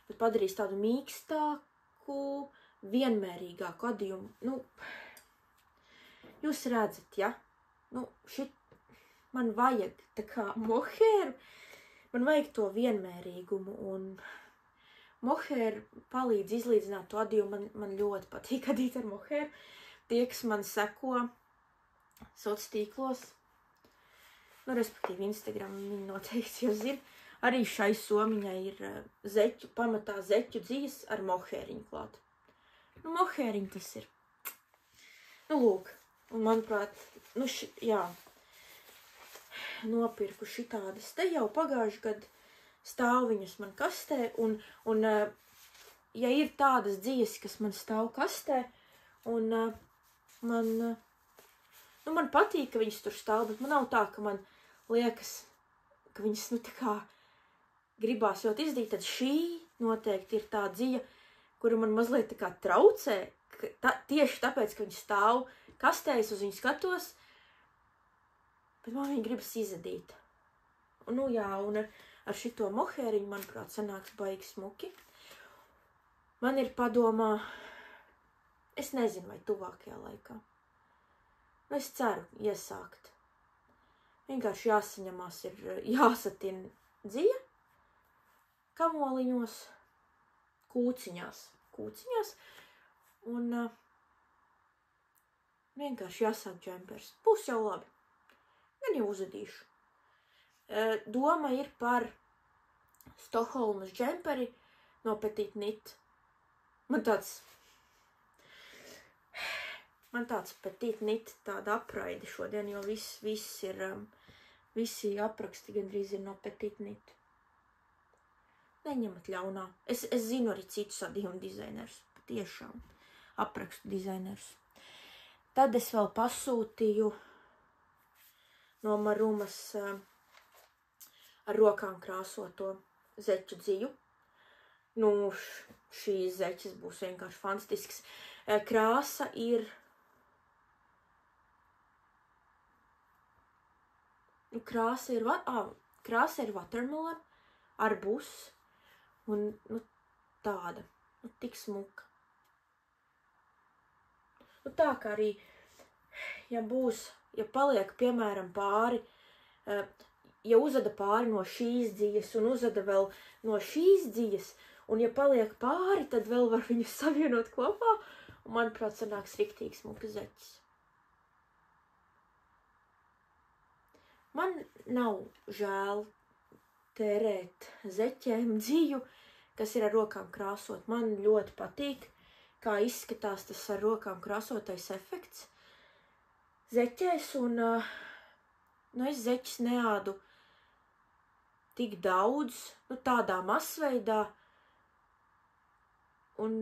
bet padarīs tādu mīkstāku, vienmērīgāku adījumu. Jūs redzat, ja? man vajag tā kā mohēru, man vajag to vienmērīgumu, un mohēru palīdz izlīdzināt to adījumu, man ļoti patīk adīt ar mohēru. Tie, kas man seko sociālos tīklos, respektīvi Instagram, viņi noteikti jau zina, arī šai somiņai ir pamatā zeķu dzijas ar mohēriņu klāt. Mohēriņu tas ir. Lūk, un manuprāt, nopirku šitādas te jau pagājuši gadu stāv viņas man kastē, un ja ir tādas dzijas, kas man stāv kastē, un man patīk, ka viņas tur stāv, bet man nav tā, ka man liekas, ka viņas, tā kā gribās ļoti izdīt, tad šī noteikti ir tā dzija, kura man mazliet tā kā traucē, tieši tāpēc, ka viņa stāv kastē, es uz viņu skatos, bet man viņa gribas izadīt. Un ar šito mohēriņu, manuprāt, sanāks baigi smuki. Man ir padomā, es nezinu, vai tuvākajā laikā. Es ceru iesākt. Vienkārši jāsaņemās ir jāsatina dzija, kamoliņos, kūciņās, un vienkārši jāsāk džempers. Būs jau labi. Gan jau uzadīšu. Doma ir par Stokholmas džemperi no Petit Knit. Man tāds Petit Knit tāda apraide šodien, jo visi apraksti gandrīz ir no Petit Knit. Neņemat ļaunā. Es zinu arī citus adījumu dizainerus, patiešām aprakstu dizainerus. Tad es vēl pasūtīju no Marumas ar rokām krāsoto zeķu dziju. Šīs zeķes būs vienkārši fantastisks. Krāsa ir watermelon, arbūs, un tāda, tik smuka. Tā kā arī, ja paliek, piemēram, pāri, ja uzada pāri no šīs dzijas un uzada vēl no šīs dzijas, un ja paliek pāri, tad vēl var viņu savienot kopā, un, manuprāt, sanāks riktīgi smuka zeķis. Man nav žēl tērēt zeķēm dziju, kas ir ar rokām krāsot. Man ļoti patīk, kā izskatās tas ar rokām krāsotais efekts zeķēs, un es zeķis neādu tik daudz, tādā masveidā, un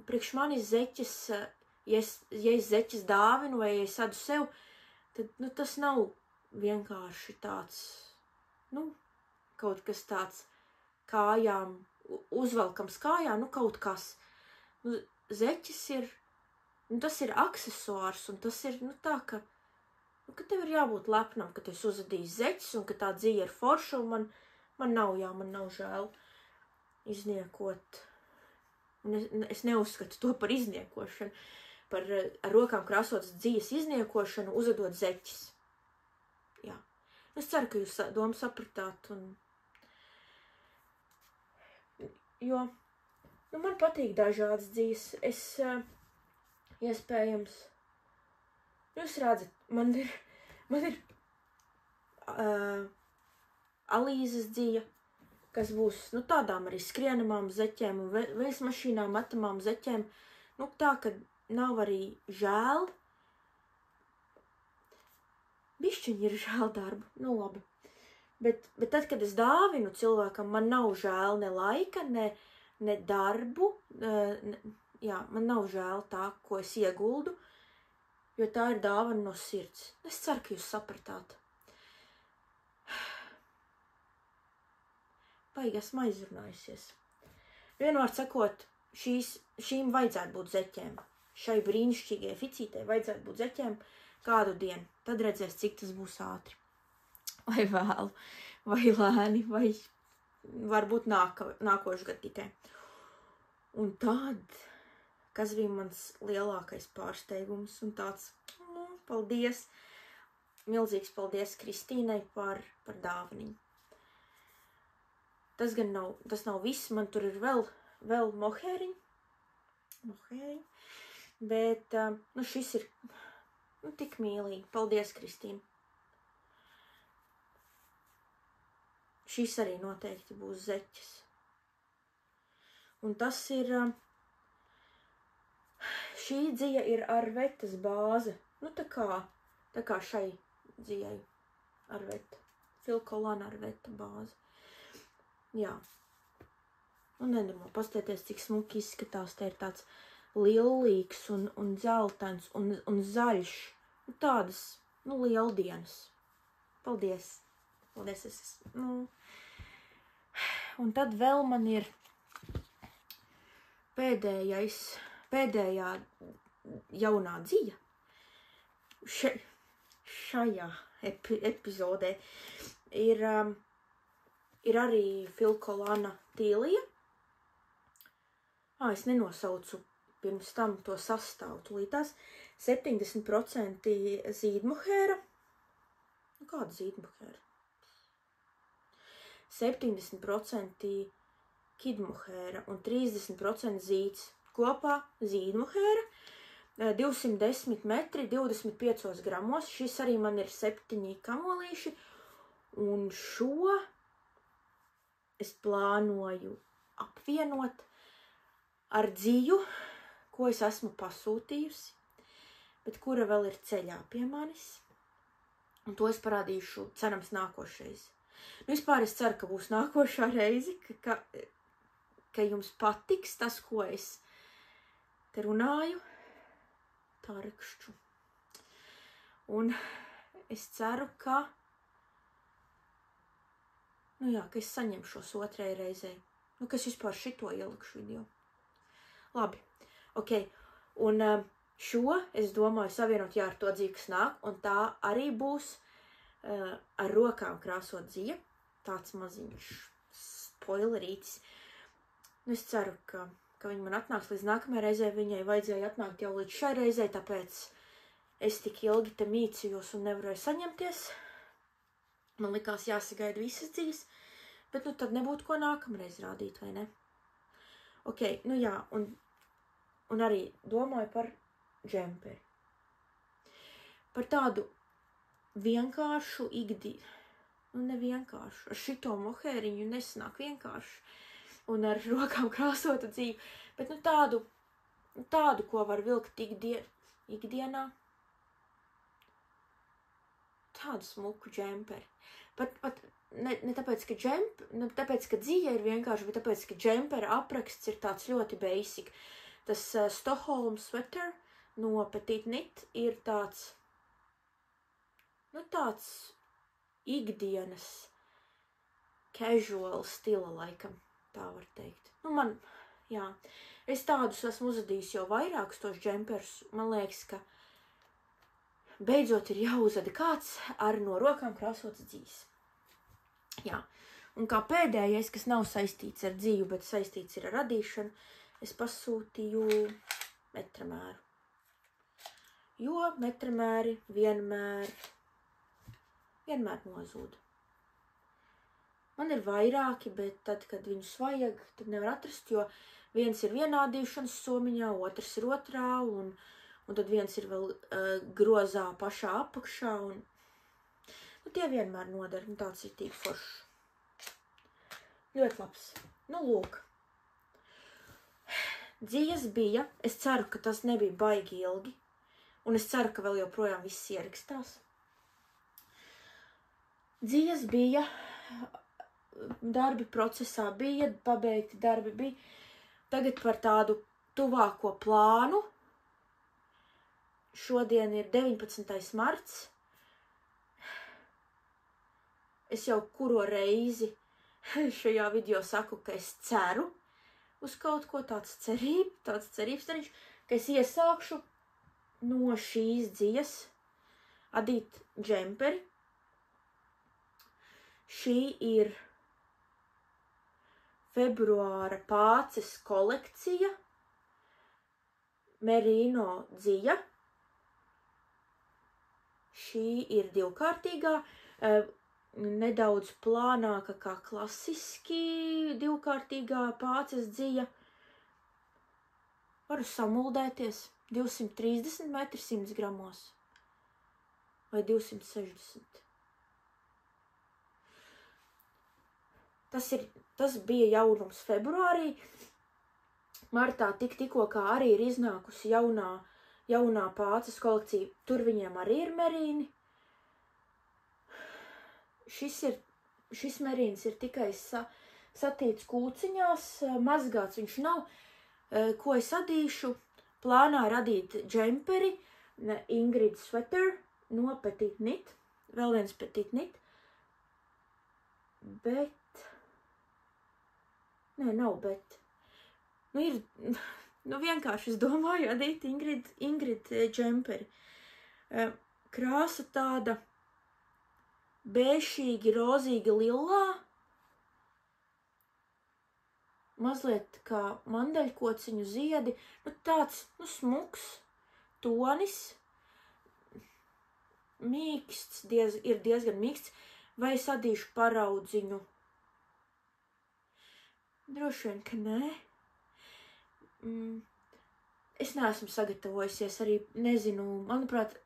priekš manis zeķis, ja es zeķis dāvinu vai ja es adu sev, tad, tas nav vienkārši tāds, kaut kas tāds kājām, uzvelkams kājām, kaut kas. Zeķis ir, tas ir aksesuārs, un tas ir, tā, ka tev ir jābūt lepnam, ka tu esi uzadījis zeķis, un ka tā dzija ir forša, un man nav žēl izniekot. Un es neuzskatu to par izniekošanu, par ar rokām krāsotas dzijas izniekošanu, uzadot zeķis. Jā. Es ceru, ka jūs domu sapratāt, jo man patīk dažādas dzijas. Es, iespējams, jūs redzat, man ir Alīzes dzija, kas būs, tādām arī skrienamām zeķēm un veismašīnām metamām zeķēm. Tā, ka nav arī žēl. Bišķiņi ir žēl darbu, labi. Bet tad, kad es dāvinu cilvēkam, man nav žēl ne laika, ne darbu, man nav žēl tā, ko es ieguldu, jo tā ir dāvana no sirds. Es ceru, ka jūs sapratāt. Baigi esmu aizrunājusies. Vienvārds sakot, šīm vajadzētu būt zeķēm. Šai brīnišķīgai ficītei vajadzētu būt zeķēm kādu dienu. Tad redzēs, cik tas būs ātri. Vai vēlu, vai lēni, vai varbūt nākošu gadu tikai. Un tad kas bija mans lielākais pārsteigums un tāds, paldies, milzīgs paldies Kristīnai par dāvaniņu. Tas nav viss, man tur ir vēl mohēriņi, bet, šis ir, tik mīlīgi. Paldies, Kristīna. Šis arī noteikti būs zeķis. Un tas ir, šī dzija ir arvetas bāze. Tā kā šai dzijai arveta. Filkolana arveta bāze. Jā. Un nedomā, pastieties, cik smuki izskatās. Te ir tāds lielīgs un dzeltens un zaļš. Tādas, lieldienas. Paldies. Paldies, Un tad vēl man ir pēdējā jaunā dzija šajā epizodē ir arī Filkolana tīlija. Es nenosaucu pirms tam to sastāvu tūlītās. 70% zīdmohēra. Kāda zīdmohēra? 70% kidmohēra un 30% zīds. Kopā zīdmohēra 210 metri, 25 gramos. Šis arī man ir 7 kamolīši. Un šo es plānoju apvienot ar dziju, ko es esmu pasūtījusi, bet kura vēl ir ceļā pie manis. Un to es parādīšu, cerams, nākošreiz. Vispār es ceru, ka būs nākošā reize, ka jums patiks tas, ko es te runāju, tā rakšķu. Un es ceru, ka es saņemšos otrai reizei. Ka es vispār šito ielikšu video. Labi, ok. Un šo es domāju savienot ar to dziju, kas nāk, un tā arī būs ar rokām krāsot dzija. Tāds maziņš spoilerītis. Es ceru, ka viņi man atnāks līdz nākamajai reizei. Viņai vajadzēja atnākt jau līdz šai reizei, tāpēc es tik ilgi te mīcījos un nevarēju saņemties. Man likās jāsagaida visas dzijas, bet tad nebūtu ko nākamreiz rādīt, vai ne? Ok, un arī domāju par džemperi. Par tādu vienkāršu nevienkāršu. Ar šito mohēriņu nesanāk vienkārši. Un ar rokām krāsotu dzīvi. Bet tādu, ko var vilkt ikdienā. Tādu smuku džemperi. Pat ne tāpēc, ka dzīve ir vienkārši, bet tāpēc, ka džempera apraksts ir tāds ļoti basic. Tas Stockholm sweater no Petit Knit ir tāds ikdienas casual stila laikam, tā var teikt. Es tādus esmu uzadījis jau vairākus tos džemperus. Man liekas, ka beidzot ir jāuzada kāds ar no rokām krāsots dzīs. Jā, un kā pēdējais, kas nav saistīts ar dzīvu, bet saistīts ir ar radīšanu, es pasūtīju metramēru. Jo metramēri vienmēr nozūd. Man ir vairāki, bet tad, kad viņus vajag, tad nevar atrast, jo viens ir vienādīšanas somiņā, otrs ir otrā, un tad viens ir vēl grozā pašā apakšā, un tie vienmēr nodara, un tāds ir tīk foršs. Ļoti labs. Lūk. Dzijas bija, es ceru, ka tas nebija baigi ilgi, un es ceru, ka vēl joprojām viss ierakstās. Dzijas bija, darbi procesā bija, pabeigti darbi bija. Tagad par tādu tuvāko plānu. Šodien ir 19. marts. Es jau kuro reizi šajā video saku, ka es ceru uz kaut ko tāds cerības tariņš, ka es iesākšu no šīs dzijas adīt džemperi. Šī ir februāra pāces kolekcija. merino dzija. Šī ir divkārtīgā, nedaudz plānāka kā klasiski divkārtīgā pāces dzija. Varu samuldēties 230 metri 100 gramos vai 260. Tas bija jaunums februārī. Martā tikko kā arī ir iznākusi jaunā pāces kolekcija. Tur viņiem arī ir merīni. Šis merīns ir tikai satīts kūciņās, mazgāts viņš nav. Ko es adīšu? Plānā radīt džemperi Ingrid Sweater no Petit Knit. Vēl viens Petit Knit. Bet... Nē, nav bet. Vienkārši es domāju adīt Ingrid džemperi. Krāsa tāda bēšīgi, rozīga lilā. Mazliet kā mandeļkociņu ziedi. Tāds, smuks, tonis. Mīksts, ir diezgan mīksts. Vai es adīšu paraudziņu? Droši vien, ka nē. Es neesmu sagatavojusies, arī nezinu, manuprāt,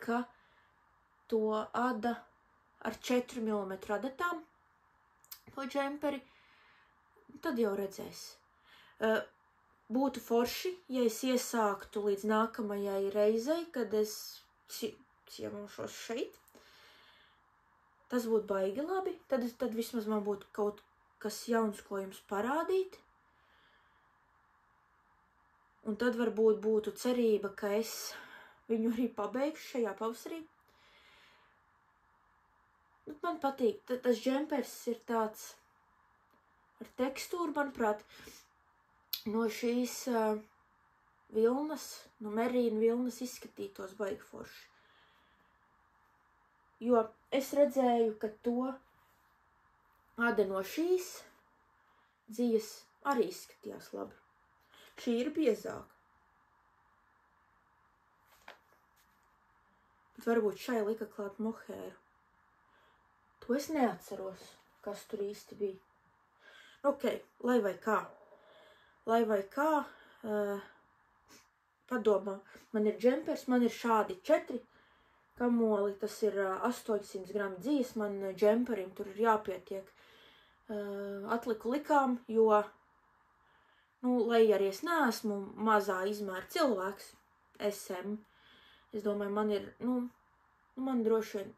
ka to ada ar 4 mm adatām, to džemperi, tad jau redzēs. Būtu forši, ja es iesāktu līdz nākamajai reizei, kad es ciemošos šeit. Tas būtu baigi labi, tad vismaz man būtu kaut kas jauns, ko jums parādīt. Un tad varbūt būtu cerība, ka es viņu arī pabeigšu šajā pavasarī. Man patīk, tas džempers ir tāds ar tekstūru, manuprāt, no šīs vilnas, no merīna vilnas izskatītos baigi forši. Jo es redzēju, ka to ada no šīs dzijas arī izskatījās labi. Šī ir biezāka. Bet varbūt šai lika klāt mohēru. To es neatceros, kas tur īsti bija. Ok, lai vai kā, padomā, man ir džempers, man ir šādi 4 kamoli, tas ir 800 gramu dzijas, man džemperim tur ir jāpietiek atliku likām, jo, lai arī es neesmu mazā izmēra cilvēks, SM, es domāju, man ir, man droši vien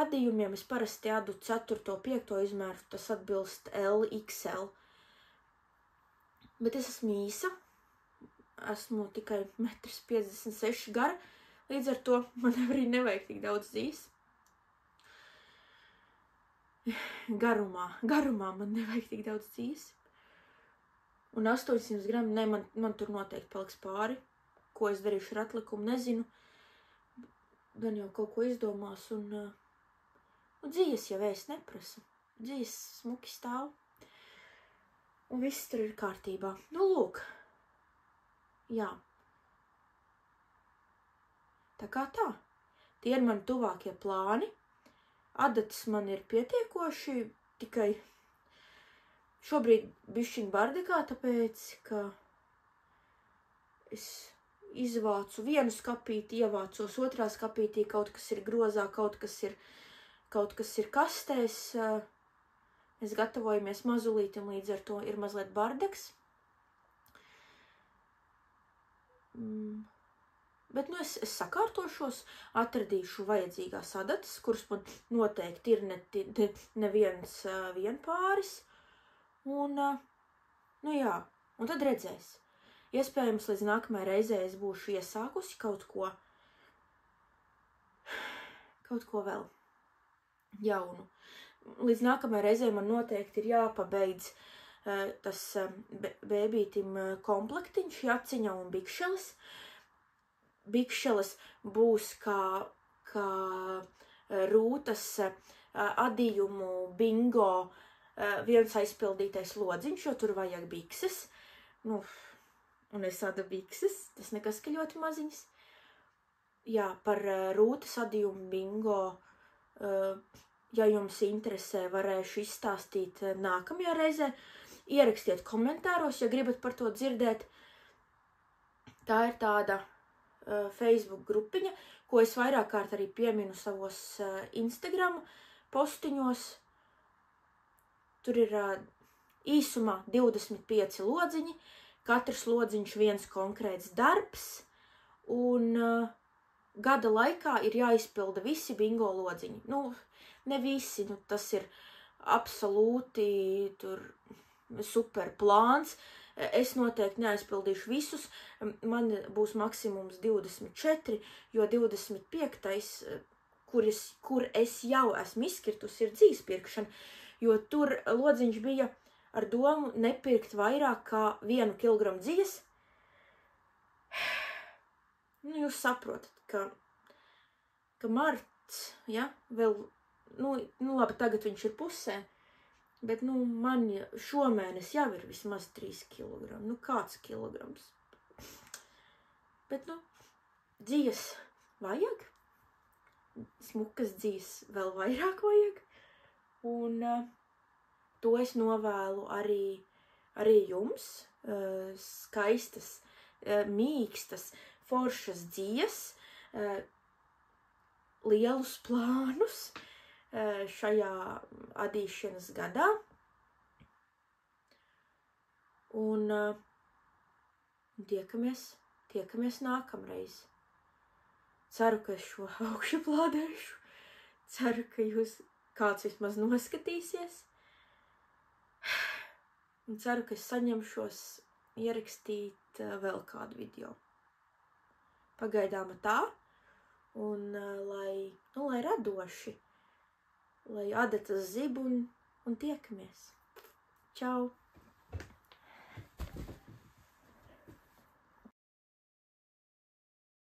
adījumiem es parasti adu 4. 5. izmēru, tas atbilst L, XL. Bet es esmu īsa, esmu tikai 1,56 m gara, līdz ar to man arī nevajag tik daudz dzīs. Garumā man nevajag tik daudz dzīs. Un 800 gramu, man tur noteikti paliks pāri. Ko es darīšu ar atlikumu, nezinu. Gan jau kaut ko izdomās un dzijas jau es neprasu. Dzijas smuki stāv. Un viss tur ir kārtībā. Lūk. Jā. Tā kā tā. Tie ir mani tuvākie plāni. Adatas man ir pietiekoši, tikai šobrīd bišķiņ bardakā, tāpēc, ka es izvācu vienu skapīti, ievācos otrā skapītī, kaut kas ir grozā, kaut kas ir kastēs. Mēs gatavojamies mazulītim, līdz ar to ir mazliet bardaks. Bet es sakārtošos, atradīšu vajadzīgās adatas, kuras man noteikti ir neviens vienpāris. Un, jā, un tad redzēs. Iespējams, līdz nākamajai reizē es būšu iesākusi kaut ko vēl jaunu. Līdz nākamajai reizē man noteikti ir jāpabeidz tas bēbītim komplektiņš, jaciņa un bikšeles. Bikšeles būs kā rūtas adījumu bingo viens aizpildītais lodziņš, jo tur vajag bikses. un es adu bikses, tas nekas, ka ļoti maziņas. Jā, par rūtas adījumu bingo, ja jums interesē, varēšu izstāstīt nākamajā reizē. Ierakstiet komentāros, ja gribat par to dzirdēt. Tā ir tāda Facebook grupiņa, ko es vairāk kārt arī pieminu savos Instagram postiņos. Tur ir īsumā 25 lodziņi, katrs lodziņš viens konkrēts darbs, un gada laikā ir jāizpilda visi bingo lodziņi. Nu, ne visi, nu, tas ir absolūti tur super plāns. Es noteikti neaizpildīšu visus, man būs maksimums 24, jo 25. kur es jau esmu izskirtusi, ir dzīs pirkšana, jo tur lodziņš bija ar domu nepirkt vairāk kā 1 kilogramu dzijas. Nu, jūs saprotat, ka marts, ja, vēl, nu labi, tagad viņš ir pusē, bet, nu, man šomēnes jau ir vismaz 3 kilogramu, nu, kāds kilograms. Bet, nu, dzijas vajag, smukas dzijas vēl vairāk vajag, un to es novēlu arī jums, skaistas, mīkstas, foršas dzijas, lielus plānus šajā adīšanas gadā. Un tiekamies nākamreiz. Ceru, ka es šo augšu plādēšu. Ceru, ka jūs kāds vismaz noskatīsies. Un ceru, ka es saņemšos ierakstīt vēl kādu video. Pagaidām tā, un lai radoši, lai adatas zib un tiekamies. Čau!